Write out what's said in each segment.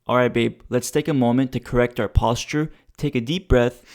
All right, babe, let's take a moment to correct our posture, take a deep breath,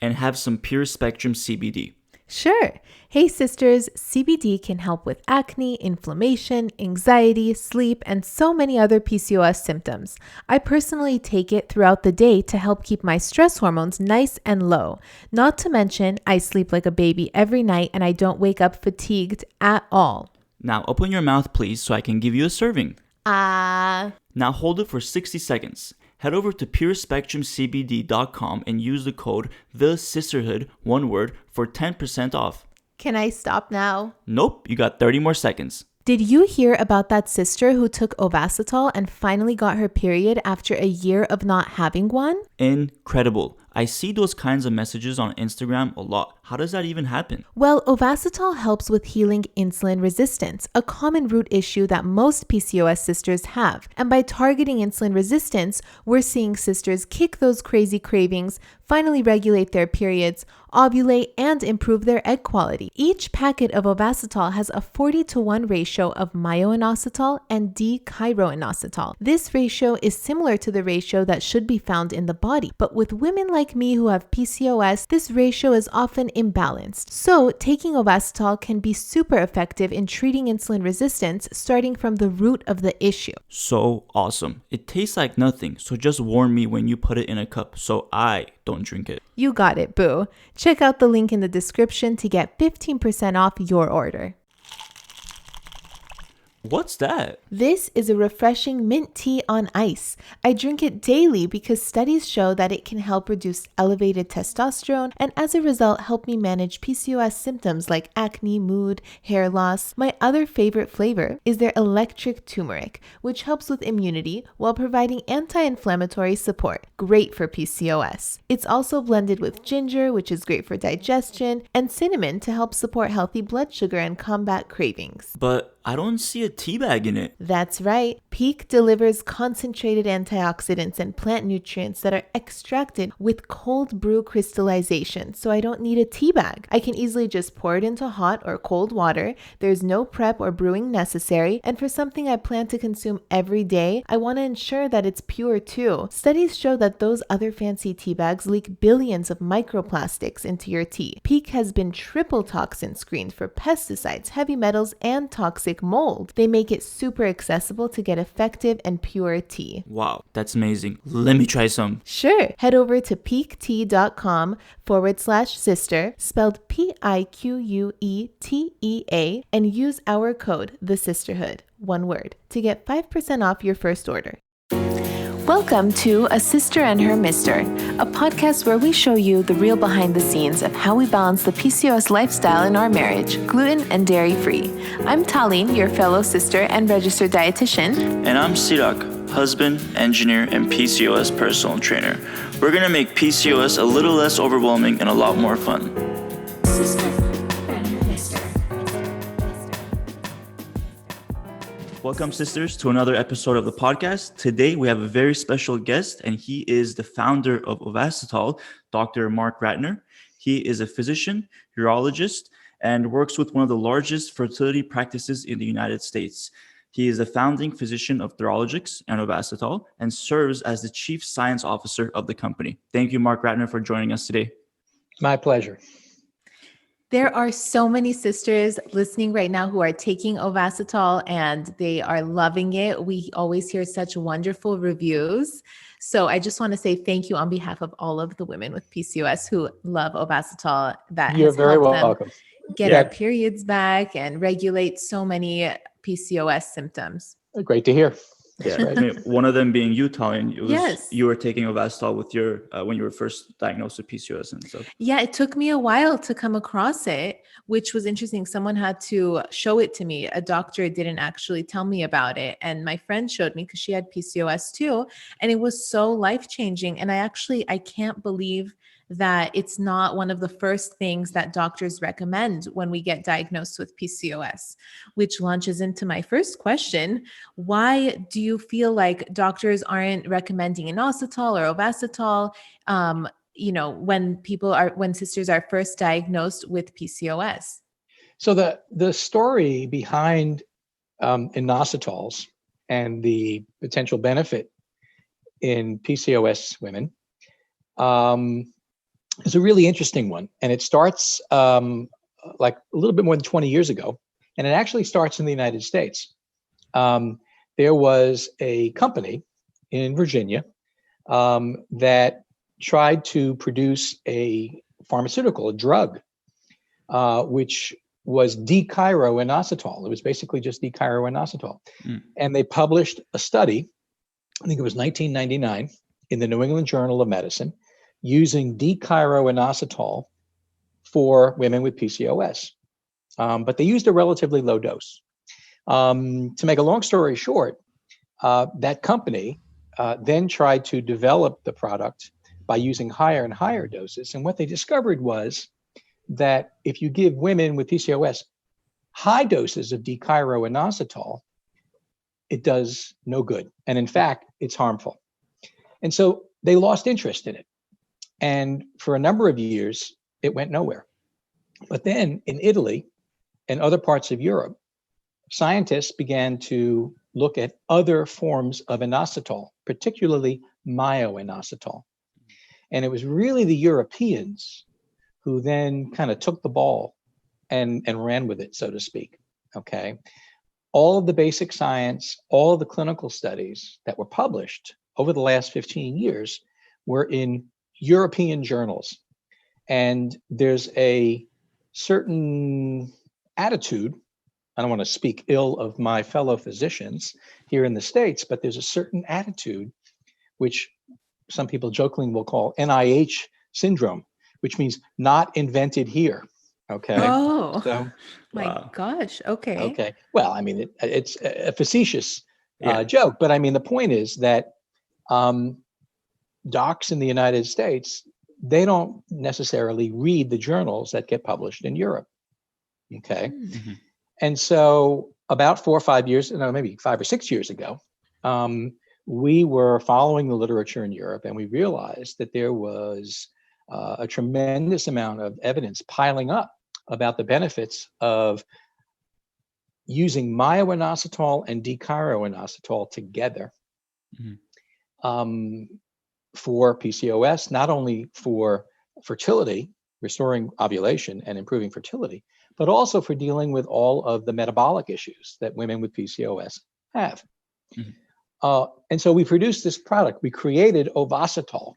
and have some pure spectrum CBD. Sure. Hey sisters, CBD can help with acne, inflammation, anxiety, sleep, and so many other PCOS symptoms. I personally take it throughout the day to help keep my stress hormones nice and low. Not to mention, I sleep like a baby every night and I don't wake up fatigued at all. Now open your mouth, please, so I can give you a serving. Ah. Now hold it for 60 seconds. Head over to purespectrumcbd.com and use the code THESISTERHOOD, one word, for 10% off. Can I stop now? Nope, you got 30 more seconds. Did you hear about that sister who took Ovasitol and finally got her period after a year of not having one? Incredible. I see those kinds of messages on Instagram a lot. How does that even happen? Well, Ovasitol helps with healing insulin resistance, a common root issue that most PCOS sisters have. And by targeting insulin resistance, we're seeing sisters kick those crazy cravings, finally regulate their periods, ovulate, and improve their egg quality. Each packet of Ovasitol has a 40-to-1 ratio of myo-inositol and D-chiro-inositol. This ratio is similar to the ratio that should be found in the body, but with women like me who have PCOS, this ratio is often imbalanced. So, taking Ovasitol can be super effective in treating insulin resistance, starting from the root of the issue. So awesome. It tastes like nothing, so just warn me when you put it in a cup so I don't drink it. You got it, boo. Check out the link in the description to get 15% off your order. What's that? This is a refreshing mint tea on ice. I drink it daily because studies show that it can help reduce elevated testosterone and as a result help me manage PCOS symptoms like acne, mood, hair loss. My other favorite flavor is their electric turmeric, which helps with immunity while providing anti-inflammatory support. Great for PCOS. It's also blended with ginger, which is great for digestion, and cinnamon to help support healthy blood sugar and combat cravings. But I don't see a tea bag in it. That's right. Peak delivers concentrated antioxidants and plant nutrients that are extracted with cold brew crystallization, so I don't need a tea bag. I can easily just pour it into hot or cold water. There's no prep or brewing necessary, and for something I plan to consume every day, I want to ensure that it's pure too. Studies show that those other fancy tea bags leak billions of microplastics into your tea. Peak has been triple toxin screened for pesticides, heavy metals, and toxic mold. They make it super accessible to get effective and pure tea. Wow, that's amazing. Let me try some. Sure. Head over to peaktea.com/sister, spelled PIQUETEA, and use our code THESISTERHOOD, one word, to get 5% off your first order. Welcome to A Sister and Her Mister, a podcast where we show you the real behind the scenes of how we balance the PCOS lifestyle in our marriage, gluten and dairy free. I'm Talene, your fellow sister and registered dietitian. And I'm Sirak, husband, engineer, and PCOS personal trainer. We're gonna make PCOS a little less overwhelming and a lot more fun. Sister and Her Mister. Welcome, sisters, to another episode of the podcast. Today, we have a very special guest, and he is the founder of Ovasitol, Dr. Mark Ratner. He is a physician, urologist, and works with one of the largest fertility practices in the United States. He is a founding physician of Theralogix and Ovasitol and serves as the chief science officer of the company. Thank you, Mark Ratner, for joining us today. My pleasure. There are so many sisters listening right now who are taking Ovasitol and they are loving it. We always hear such wonderful reviews. So I just want to say thank you on behalf of all of the women with PCOS who love Ovasitol. That You're has very helped welcome. them get our periods back and regulate so many PCOS symptoms. Great to hear. Yeah, I mean, one of them being you, Tallene. Yes. You were taking Ovasitol with your when you were first diagnosed with PCOS and stuff. Yeah, it took me a while to come across it, which was interesting. Someone had to show it to me. A doctor didn't actually tell me about it. And my friend showed me because she had PCOS too. And it was so life-changing. And I can't believe that it's not one of the first things that doctors recommend when we get diagnosed with PCOS, which launches into my first question. Why do you feel like doctors aren't recommending inositol or Ovasitol, when sisters are first diagnosed with PCOS? So the story behind inositols and the potential benefit in PCOS women is a really interesting one. And it starts like a little bit more than 20 years ago. And it actually starts in the United States. There was a company in Virginia that tried to produce a pharmaceutical, a drug, which was inositol. It was basically just inositol. And they published a study, I think it was 1999, in the New England Journal of Medicine, using inositol for women with PCOS. But they used a relatively low dose. To make a long story short, that company then tried to develop the product by using higher and higher doses. And what they discovered was that if you give women with PCOS high doses of inositol, it does no good. And in fact, it's harmful. And so they lost interest in it. And for a number of years, it went nowhere. But then in Italy and other parts of Europe, scientists began to look at other forms of inositol, particularly myo-inositol. And it was really the Europeans who then kind of took the ball and ran with it, so to speak. Okay. All of the basic science, all of the clinical studies that were published over the last 15 years were in European journals. And there's a certain attitude, I don't want to speak ill of my fellow physicians here in the States, but there's a certain attitude which some people jokingly will call NIH syndrome, which means not invented here. Okay. Oh, So, my gosh. Okay. okay. Well, I mean, it's a facetious Yeah. joke, but I mean, the point is that docs in the United States, they don't necessarily read the journals that get published in Europe. Okay. Mhm. And so about 4 or 5 years, no, maybe 5 or 6 years ago, we were following the literature in Europe, and we realized that there was a tremendous amount of evidence piling up about the benefits of using myo-inositol and inositol together for PCOS, not only for fertility, restoring ovulation and improving fertility, but also for dealing with all of the metabolic issues that women with PCOS have. And so we produced this product. We created Ovasitol,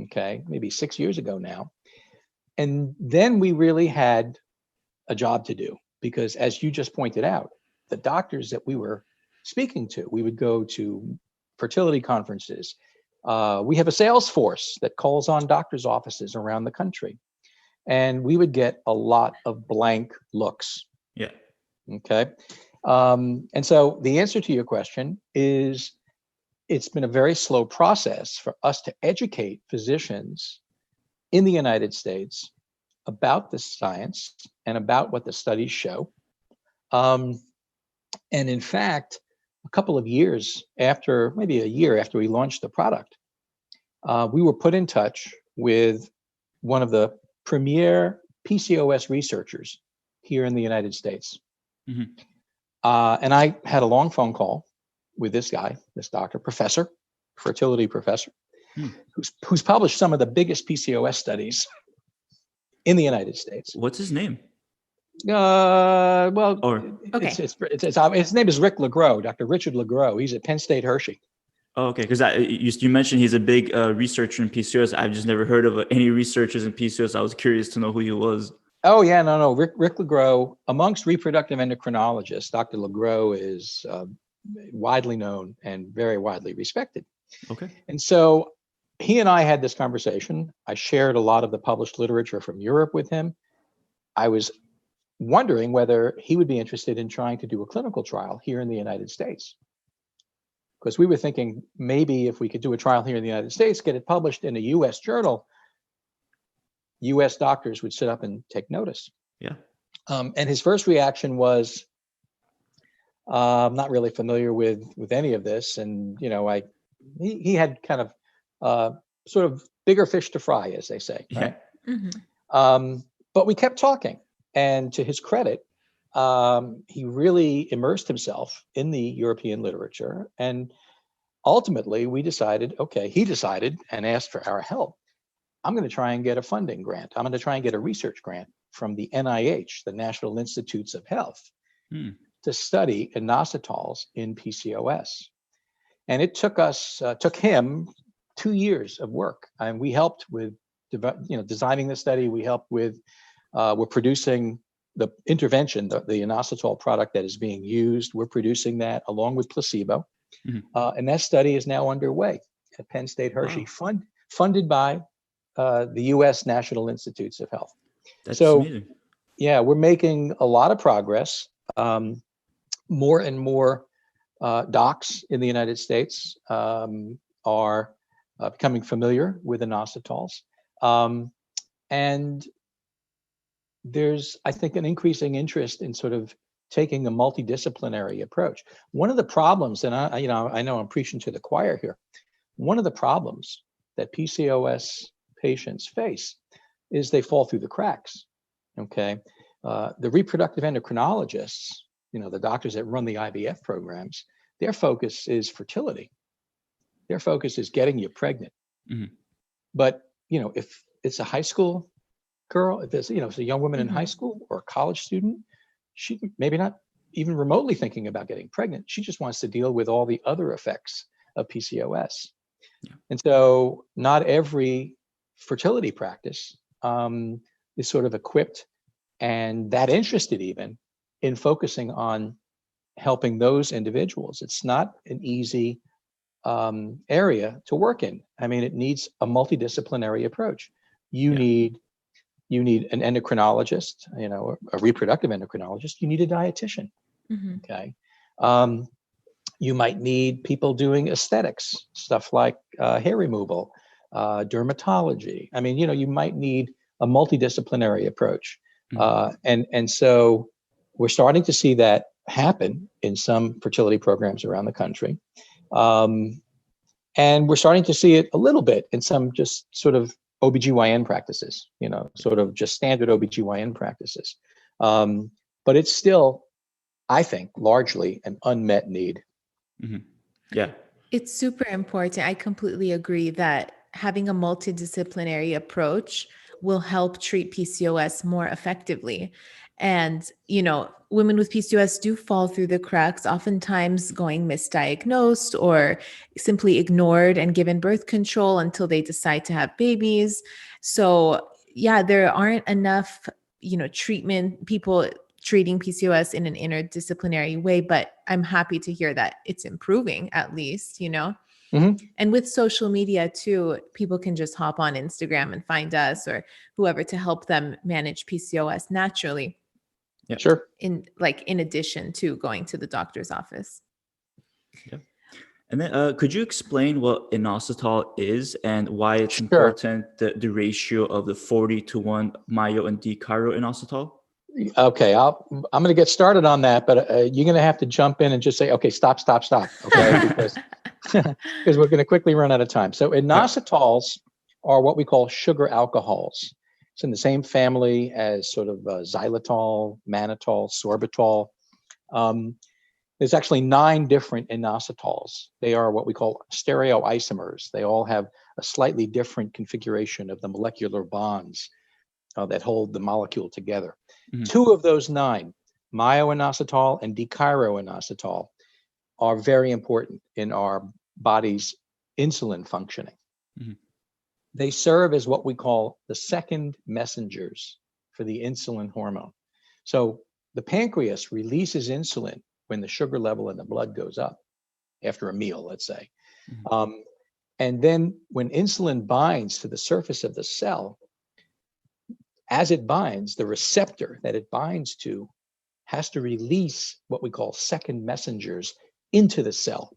okay, maybe 6 years ago now. And then we really had a job to do because, as you just pointed out, the doctors that we were speaking to, we would go to fertility conferences. We have a sales force that calls on doctors' offices around the country. And we would get a lot of blank looks. Yeah. Okay. And so the answer to your question is it's been a very slow process for us to educate physicians in the United States about the science and about what the studies show. And in fact, a couple of years after, maybe a year after we launched the product, we were put in touch with one of the premier PCOS researchers here in the United States. And I had a long phone call with this guy, this doctor, professor, fertility professor, who's published some of the biggest PCOS studies in the United States. What's his name? Well, Okay. His name is Rick LeGros, Dr. Richard LeGros. He's at Penn State Hershey. Oh, okay. Because you mentioned he's a big researcher in PCOS. I've just never heard of any researchers in PCOS. I was curious to know who he was. Oh, yeah, no. Rick LeGros, amongst reproductive endocrinologists, Dr. LeGros is widely known and very widely respected. Okay. And so he and I had this conversation. I shared a lot of the published literature from Europe with him. I was wondering whether he would be interested in trying to do a clinical trial here in the United States. Because we were thinking maybe if we could do a trial here in the United States, get it published in a US journal, US doctors would sit up and take notice. Yeah. And his first reaction was, I'm not really familiar with any of this. And, you know, he had kind of sort of bigger fish to fry, as they say. Right? But we kept talking. And to his credit, he really immersed himself in the European literature. And ultimately, he decided and asked for our help. I'm going to try and get a funding grant. I'm going to try and get a research grant from the NIH, the National Institutes of Health, to study inositols in PCOS. And it took him 2 years of work. And we helped with designing the study. We helped with, we're producing the intervention, the inositol product that is being used. We're producing that along with placebo. And that study is now underway at Penn State Hershey, funded by the U.S. National Institutes of Health. That's so amazing. Yeah, we're making a lot of progress. More and more docs in the United States are becoming familiar with inositols. And there's, I think, an increasing interest in sort of taking a multidisciplinary approach. One of the problems, and I know I'm preaching to the choir here, one of the problems that PCOS patients face is they fall through the cracks. Okay, the reproductive endocrinologists, the doctors that run the IVF programs, their focus is fertility. Their focus is getting you pregnant. But if it's a high school girl, if it's it's a young woman in high school or a college student, she maybe not even remotely thinking about getting pregnant. She just wants to deal with all the other effects of PCOS. And so not every fertility practice is sort of equipped and that interested even in focusing on helping those individuals. It's not an easy area to work in. I mean, it needs a multidisciplinary approach. You need an endocrinologist, a reproductive endocrinologist. You need a dietitian. Okay. You might need people doing aesthetics, stuff like hair removal, dermatology. I mean, you might need a multidisciplinary approach. And so we're starting to see that happen in some fertility programs around the country. And we're starting to see it a little bit in some just sort of OBGYN practices, sort of just standard OBGYN practices. But it's still, I think, largely an unmet need. Yeah. It's super important. I completely agree that having a multidisciplinary approach will help treat PCOS more effectively. And, women with PCOS do fall through the cracks, oftentimes going misdiagnosed or simply ignored and given birth control until they decide to have babies. So yeah, there aren't enough, people treating PCOS in an interdisciplinary way, but I'm happy to hear that it's improving at least, And with social media too, people can just hop on Instagram and find us or whoever to help them manage PCOS naturally. Yeah. Sure. In addition to going to the doctor's office. Yeah. And then could you explain what inositol is and why it's important, the ratio of the 40-1 myo and D-chiro inositol? Okay, I'm going to get started on that, but you're going to have to jump in and just say, okay, stop. Okay, because we're going to quickly run out of time. So inositols are what we call sugar alcohols. It's in the same family as sort of xylitol, mannitol, sorbitol. There's actually 9 different inositols. They are what we call stereoisomers. They all have a slightly different configuration of the molecular bonds that hold the molecule together. 2 of those 9, myo-inositol and D-chiro-inositol, are very important in our body's insulin functioning. They serve as what we call the second messengers for the insulin hormone. So the pancreas releases insulin when the sugar level in the blood goes up after a meal, let's say. And then when insulin binds to the surface of the cell, as it binds, the receptor that it binds to has to release what we call second messengers into the cell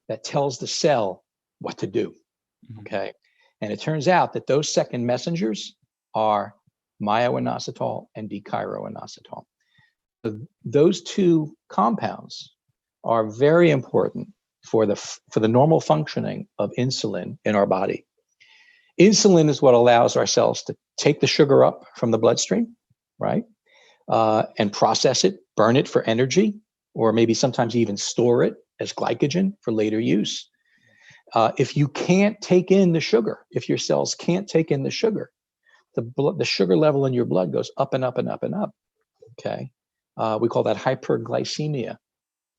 that tells the cell what to do. Okay. And it turns out that those second messengers are myo-inositol and D-chiro-inositol. So those 2 compounds are very important for the normal functioning of insulin in our body. Insulin is what allows our cells to take the sugar up from the bloodstream, right? And process it, burn it for energy, or maybe sometimes even store it as glycogen for later use. If you can't take in the sugar, if your cells can't take in the sugar, the sugar level in your blood goes up and up and up and up. Okay. We call that hyperglycemia.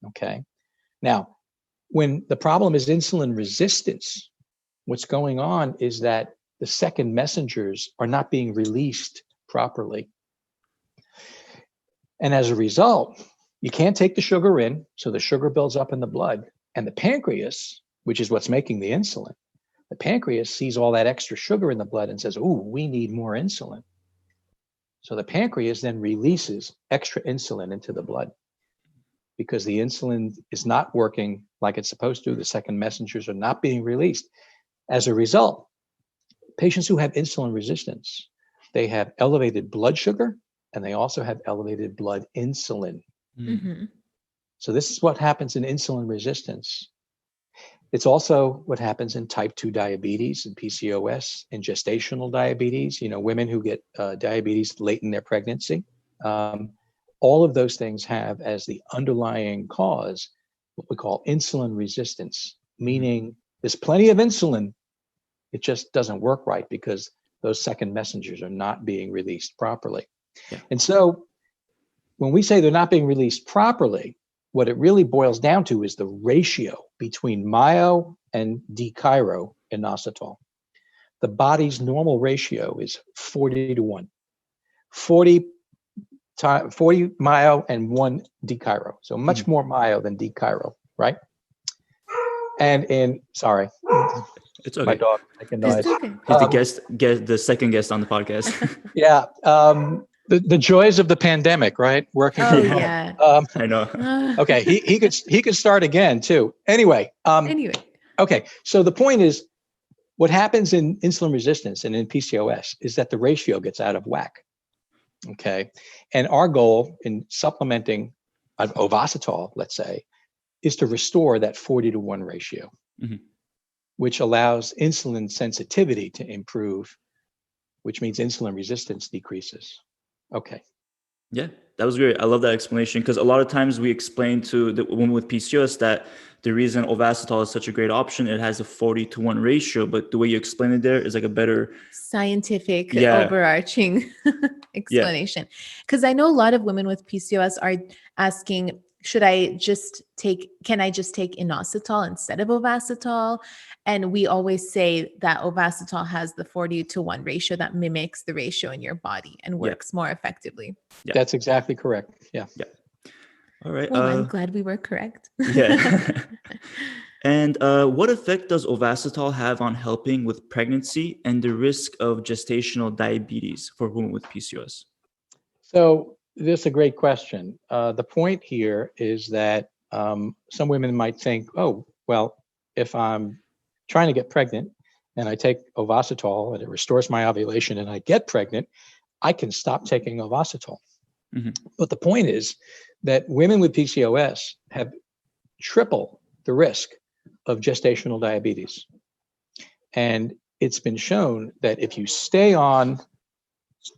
Okay. Now, when the problem is insulin resistance, what's going on is that the second messengers are not being released properly. And as a result, you can't take the sugar in, so the sugar builds up in the blood. And the pancreas, which is what's making the insulin, the pancreas sees all that extra sugar in the blood and says, "Ooh, we need more insulin." So the pancreas then releases extra insulin into the blood because the insulin is not working like it's supposed to. The second messengers are not being released. As a result, patients who have insulin resistance, they have elevated blood sugar and they also have elevated blood insulin. Mm-hmm. So this is what happens in insulin resistance. It's also what happens in type 2 diabetes and PCOS and gestational diabetes, women who get diabetes late in their pregnancy. All of those things have as the underlying cause what we call insulin resistance, meaning there's plenty of insulin. It just doesn't work right because those second messengers are not being released properly. Yeah. And so when we say they're not being released properly, what it really boils down to is the ratio between myo and D-chiro inositol. The body's normal ratio is 40-1. 40 myo and 1 D-chiro. So much more myo than D-chiro, right? And sorry, It's okay. my dog making noise. It's okay. He's the second guest on the podcast. Yeah. The joys of the pandemic, right? Working Oh from home. yeah. I know. Okay, he could start again too. Anyway. Okay, so the point is, what happens in insulin resistance and in PCOS is that the ratio gets out of whack. Okay, and our goal in supplementing Ovasitol, let's say, is to restore that 40-1 ratio, which allows insulin sensitivity to improve, which means insulin resistance decreases. Okay. Yeah, that was great. I love that explanation because a lot of times we explain to the woman with PCOS that the reason Ovasitol is such a great option, it has a 40-1 ratio, but the way you explain it there is like a better scientific overarching explanation. Because I know a lot of women with PCOS are asking, can I just take inositol instead of Ovasitol? And we always say that Ovasitol has the 40-1 ratio that mimics the ratio in your body and works more effectively. Yeah. That's exactly correct. Yeah. Yeah. All right. Well, I'm glad we were correct. Yeah. And what effect does Ovasitol have on helping with pregnancy and the risk of gestational diabetes for women with PCOS? So this is a great question. The point here is that some women might think, oh, well, if I'm trying to get pregnant and I take Ovasitol and it restores my ovulation and I get pregnant, I can stop taking Ovasitol. But the point is that women with PCOS have triple the risk of gestational diabetes. And it's been shown that if you stay on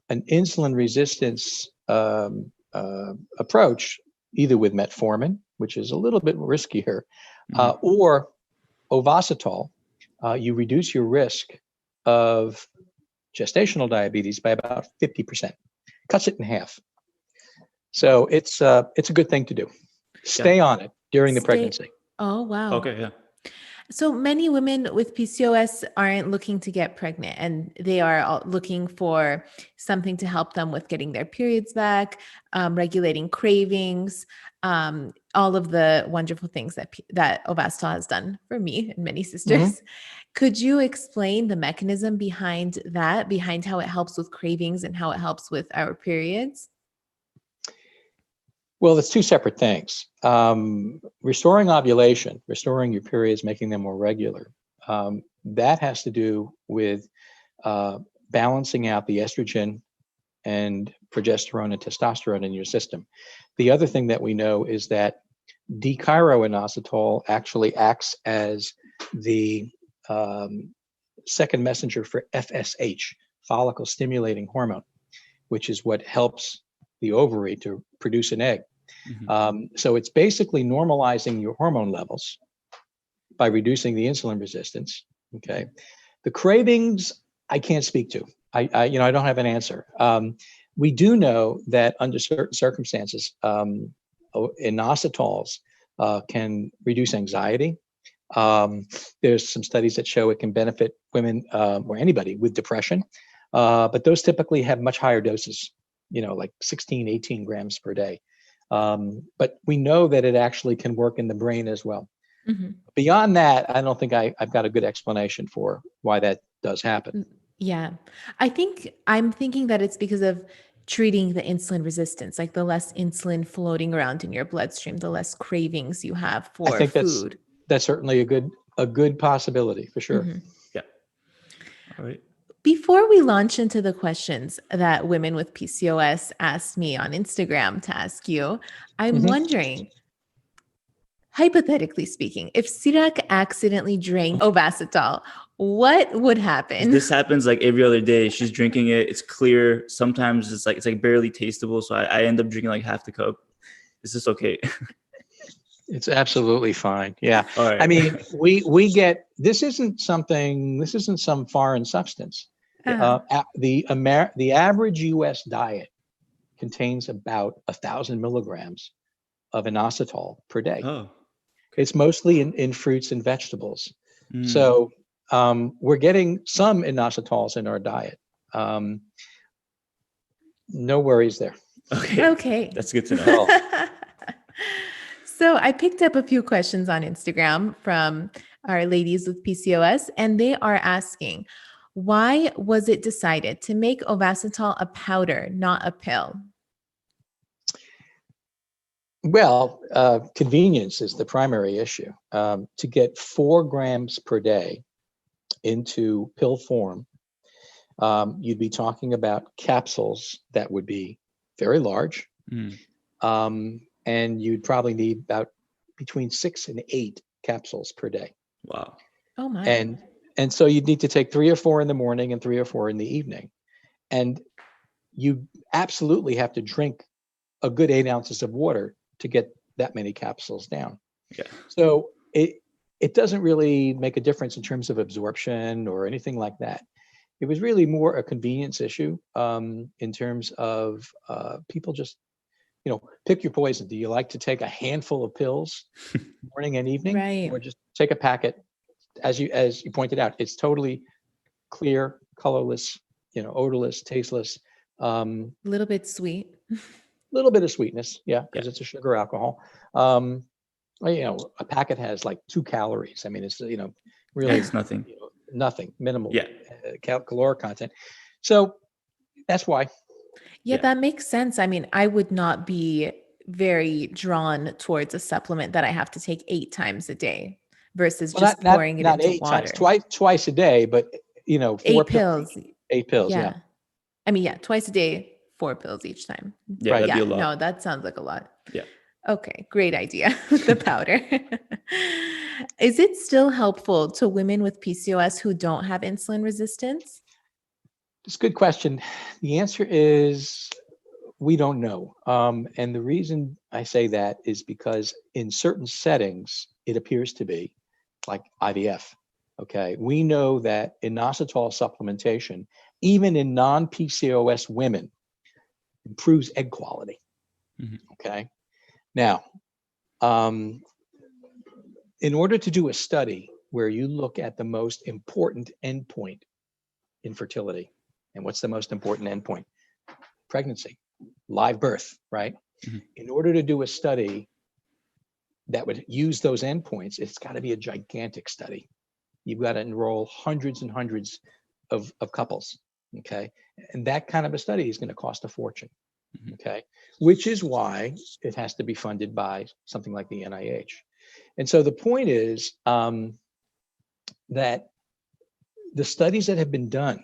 an insulin resistance approach, either with Metformin, which is a little bit riskier, or Ovasitol, you reduce your risk of gestational diabetes by about 50%. Cuts it in half. So it's a good thing to do. Stay on it during the pregnancy. Oh, wow. Okay, yeah. So many women with PCOS aren't looking to get pregnant, and they are looking for something to help them with getting their periods back, regulating cravings, all of the wonderful things that Ovasitol has done for me and many sisters. Could you explain the mechanism behind that, behind how it helps with cravings and how it helps with our periods? Well, it's two separate things. Restoring ovulation, restoring your periods, making them more regular, that has to do with balancing out the estrogen and progesterone and testosterone in your system. The other thing that we know is that D-chiroinositol actually acts as the second messenger for FSH, follicle stimulating hormone, which is what helps the ovary to produce an egg. So it's basically normalizing your hormone levels by reducing the insulin resistance. Okay. The cravings, I can't speak to. I don't have an answer. We do know that under certain circumstances, inositols can reduce anxiety. There's some studies that show it can benefit women or anybody with depression, but those typically have much higher doses, like 16, 18 grams per day. But we know that it actually can work in the brain as well. Mm-hmm. Beyond that, I don't think I've got a good explanation for why that does happen. Yeah. I'm thinking that it's because of treating the insulin resistance, like the less insulin floating around in your bloodstream, the less cravings you have I for think food. that's certainly a good possibility for sure. Mm-hmm. Yeah. All right. Before we launch into the questions that women with PCOS asked me on Instagram to ask you, I'm wondering, hypothetically speaking, if Sirak accidentally drank Ovasitol, what would happen? This happens like every other day. She's drinking it. It's clear. Sometimes it's like barely tasteable. So I end up drinking like half the cup. Is this okay? It's absolutely fine. Yeah. All right. I mean, we get, this isn't some foreign substance. The average US diet contains about 1,000 milligrams of inositol per day. Oh. It's mostly in fruits and vegetables. Mm. So we're getting some inositols in our diet. No worries there. Okay. That's good to know. So I picked up a few questions on Instagram from our ladies with PCOS, and they are asking, why was it decided to make Ovasitol a powder, not a pill? Well, convenience is the primary issue. To get 4 grams per day into pill form, you'd be talking about capsules that would be very large. And you'd probably need about between 6 and 8 capsules per day. Wow. Oh my. And so you'd need to take 3 or 4 in the morning and 3 or 4 in the evening. And you absolutely have to drink a good 8 ounces of water to get that many capsules down. Yeah. So it doesn't really make a difference in terms of absorption or anything like that. It was really more a convenience issue in terms of people just, pick your poison. Do you like to take a handful of pills morning and evening, right, or just take a packet? As you pointed out, it's totally clear, colorless, odorless, tasteless. A little bit sweet. Little bit of sweetness, because it's a sugar alcohol. A packet has like 2 calories. I mean, it's really it's nothing. Nothing, minimal caloric content. So that's why. Yeah, that makes sense. I mean, I would not be very drawn towards a supplement that I have to take 8 times a day versus just pouring it into water. Twice a day, but 4 pills. 8 pills. Yeah. I mean, twice a day, 4 pills each time. Yeah, right. That'd be a lot. No, that sounds like a lot. Yeah. Okay, great idea with the powder. Is it still helpful to women with PCOS who don't have insulin resistance? It's a good question. The answer is we don't know. And the reason I say that is because in certain settings, it appears to be like IVF. Okay. We know that inositol supplementation, even in non-PCOS women, improves egg quality. Mm-hmm. Okay. Now, in order to do a study where you look at the most important endpoint in fertility, and what's the most important endpoint? Pregnancy, live birth, right? Mm-hmm. In order to do a study that would use those endpoints, it's got to be a gigantic study. You've got to enroll hundreds and hundreds of couples, okay? And that kind of a study is going to cost a fortune, okay? Which is why it has to be funded by something like the NIH. And so the point is that the studies that have been done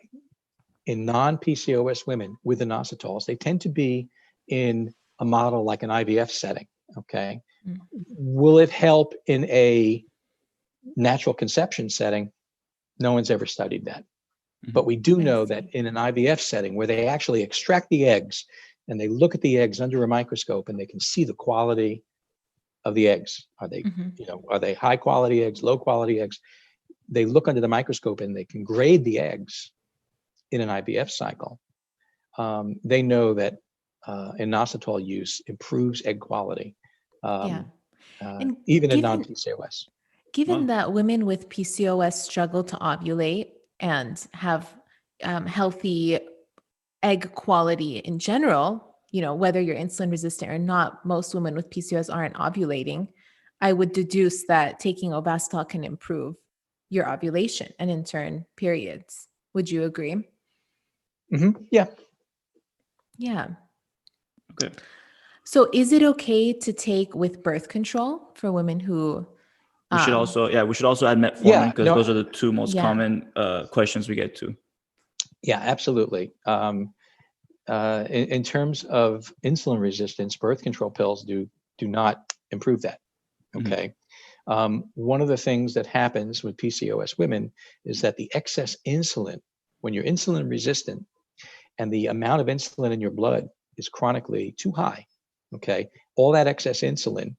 in non-PCOS women with inositols, they tend to be in a model like an IVF setting, okay? Mm-hmm. Will it help in a natural conception setting? No one's ever studied that. Mm-hmm. But we do know that in an IVF setting where they actually extract the eggs and they look at the eggs under a microscope and they can see the quality, of the eggs. Are they, are they high quality eggs, low quality eggs? They look under the microscope and they can grade the eggs in an IVF cycle. They know that inositol use improves egg quality, And even in non-PCOS. Given that women with PCOS struggle to ovulate and have healthy egg quality in general, whether you're insulin resistant or not, most women with PCOS aren't ovulating. I would deduce that taking Ovasitol can improve your ovulation and in turn periods. Would you agree? Yeah. Yeah. Okay. So is it okay to take with birth control for women who we should also add metformin because those are the two most common questions we get to. Yeah, absolutely. In terms of insulin resistance, birth control pills do not improve that. Okay. One of the things that happens with PCOS women is that the excess insulin, when you're insulin resistant and the amount of insulin in your blood is chronically too high, okay, all that excess insulin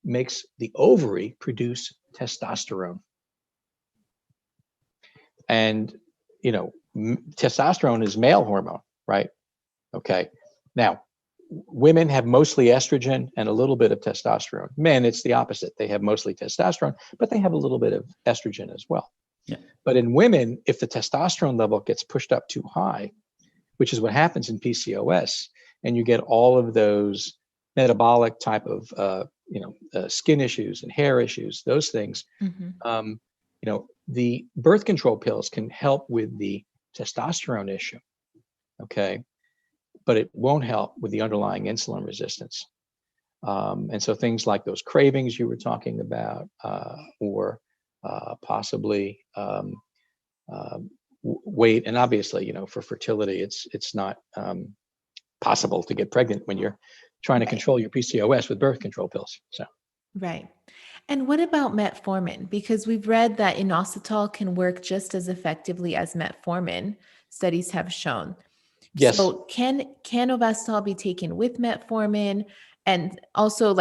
makes the ovary produce testosterone. And, testosterone is male hormone, right? Okay. Now, women have mostly estrogen and a little bit of testosterone. Men, it's the opposite. They have mostly testosterone, but they have a little bit of estrogen as well. Yeah. But in women, if the testosterone level gets pushed up too high, which is what happens in PCOS, and you get all of those metabolic type of, skin issues and hair issues, those things, the birth control pills can help with the testosterone issue. Okay. But it won't help with the underlying insulin resistance. And so things like those cravings you were talking about, or possibly weight, and obviously, for fertility, it's not possible to get pregnant when you're trying to control your PCOS with birth control pills. So. Right. And what about metformin? Because we've read that inositol can work just as effectively as metformin, studies have shown. Yes. So can Ovasitol be taken with metformin? And also,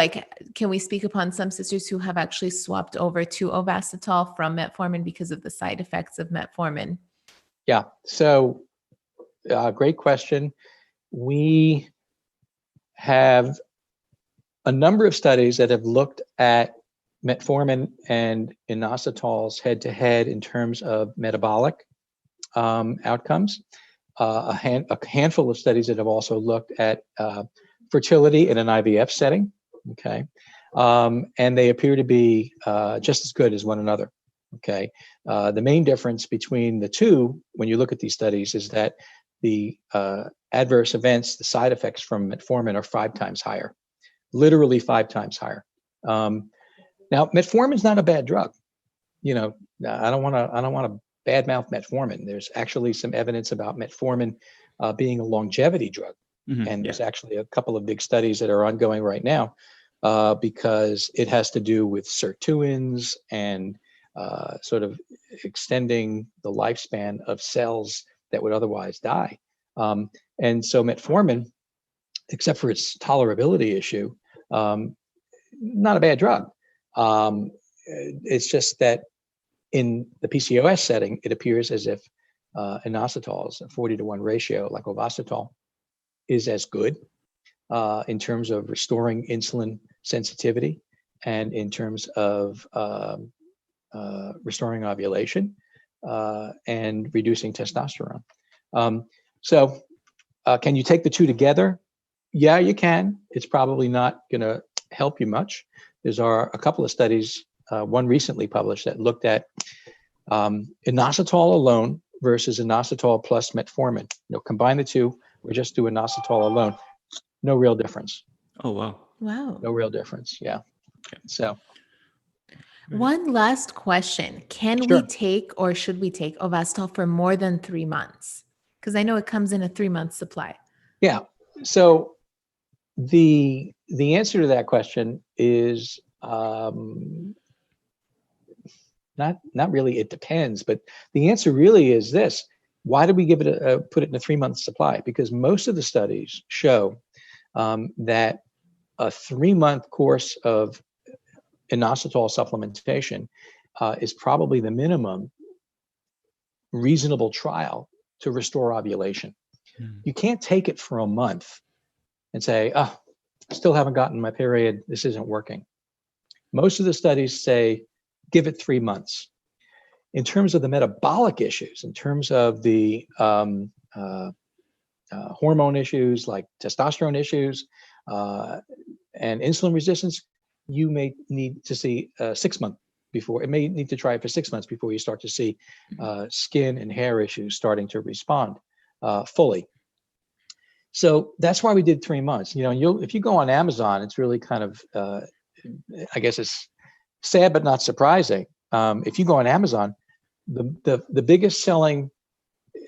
can we speak upon some sisters who have actually swapped over to Ovasitol from metformin because of the side effects of metformin? Yeah. So great question. We have a number of studies that have looked at metformin and inositols head-to-head in terms of metabolic outcomes. A handful of studies that have also looked at fertility in an IVF setting, okay? And they appear to be just as good as one another, okay? The main difference between the two, when you look at these studies, is that the adverse events, the side effects from metformin are 5 times higher, literally 5 times higher. Now, metformin is not a bad drug. I don't want to badmouth metformin. There's actually some evidence about metformin being a longevity drug. And there's actually a couple of big studies that are ongoing right now because it has to do with sirtuins and sort of extending the lifespan of cells that would otherwise die. And so metformin, except for its tolerability issue, not a bad drug. It's just that in the PCOS setting, it appears as if inositol's a 40-to-1 ratio, like Ovasitol, is as good in terms of restoring insulin sensitivity and in terms of restoring ovulation and reducing testosterone. So can you take the two together? Yeah, you can. It's probably not going to help you much. There's a couple of studies, one recently published, that looked at inositol alone versus inositol plus metformin. Combine the two, or just do inositol alone. No real difference. Oh, wow. Wow. No real difference. Yeah. Okay. So. One last question. Can we take, or should we take, Ovasitol for more than 3 months? Because I know it comes in a 3-month supply. Yeah. So the answer to that question is not really. It depends, but the answer really is this: why did we give it put it in a 3-month supply? Because most of the studies show that a 3-month course of inositol supplementation is probably the minimum reasonable trial to restore ovulation. You can't take it for a month and say, oh, still haven't gotten my period. This isn't working. Most of the studies say, give it 3 months. In terms of the metabolic issues, in terms of the hormone issues like testosterone issues and insulin resistance, you may need to see 6 months before. It may need to try it for 6 months before you start to see skin and hair issues starting to respond fully. So that's why we did 3 months. If you go on Amazon, it's really kind of, I guess it's sad but not surprising. If you go on Amazon, the biggest selling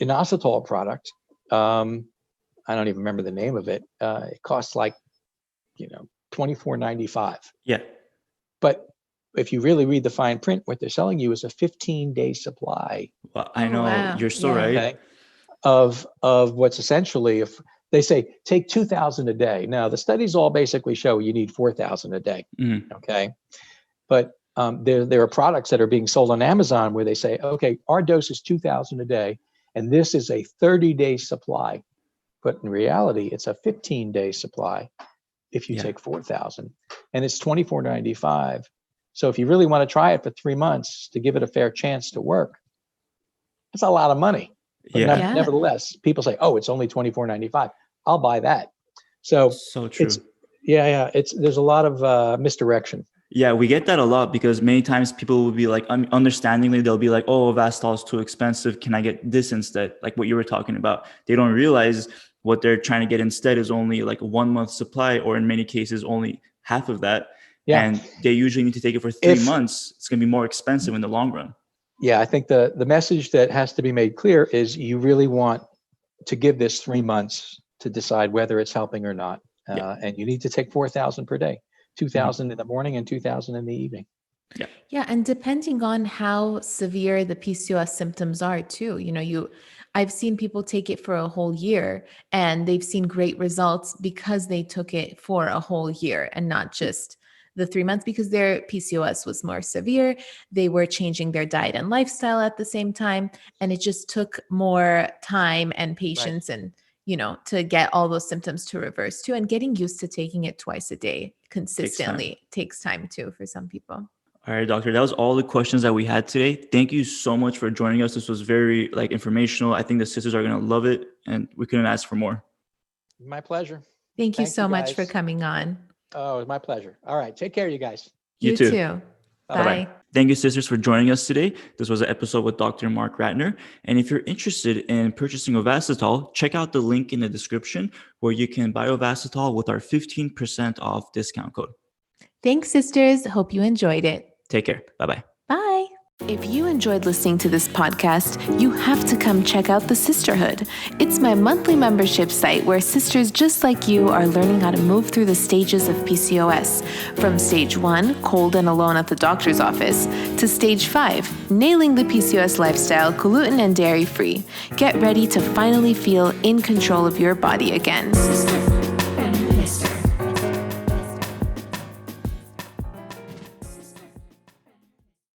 inositol product, I don't even remember the name of it. It costs like, $24.95. Yeah. But if you really read the fine print, what they're selling you is a 15-day supply. Well, I know. Wow. You're so Yeah. right. Okay, of what's essentially, if they say take 2,000 a day. Now the studies all basically show you need 4,000 a day. Okay, but there are products that are being sold on Amazon where they say, okay, our dose is 2,000 a day, and this is a 30-day supply. But in reality, it's a 15-day supply if you take 4,000, and it's $24.95. So if you really want to try it for 3 months to give it a fair chance to work, it's a lot of money. But nevertheless, people say, oh, it's only $24.95. I'll buy that. So true. There's a lot of misdirection. Yeah, we get that a lot because many times people will be like, understandingly, they'll be like, oh, Ovasitol is too expensive. Can I get this instead? Like what you were talking about. They don't realize what they're trying to get instead is only like a 1 month supply, or in many cases, only half of that. Yeah. And they usually need to take it for 3 months. It's going to be more expensive in the long run. Yeah, I think the message that has to be made clear is you really want to give this 3 months to decide whether it's helping or not. And you need to take 4,000 per day, 2,000 in the morning and 2,000 in the evening. Yeah. And depending on how severe the PCOS symptoms are too, I've seen people take it for a whole year and they've seen great results because they took it for a whole year and not just the 3 months, because their PCOS was more severe. They were changing their diet and lifestyle at the same time. And it just took more time and patience and, to get all those symptoms to reverse too. And getting used to taking it twice a day consistently takes time too for some people. All right, doctor, that was all the questions that we had today. Thank you so much for joining us. This was very informational. I think the sisters are going to love it, and we couldn't ask for more. My pleasure. Thank you so much for coming on. Oh, it's my pleasure. All right. Take care, you guys. You too. Bye. Bye. Thank you, sisters, for joining us today. This was an episode with Dr. Mark Ratner. And if you're interested in purchasing Ovasitol, check out the link in the description where you can buy Ovasitol with our 15% off discount code. Thanks, sisters. Hope you enjoyed it. Take care. Bye-bye. Bye. If you enjoyed listening to this podcast, you have to come check out The Sisterhood. It's my monthly membership site where sisters just like you are learning how to move through the stages of PCOS. From stage 1, cold and alone at the doctor's office, to stage 5, nailing the PCOS lifestyle, gluten and dairy free. Get ready to finally feel in control of your body again.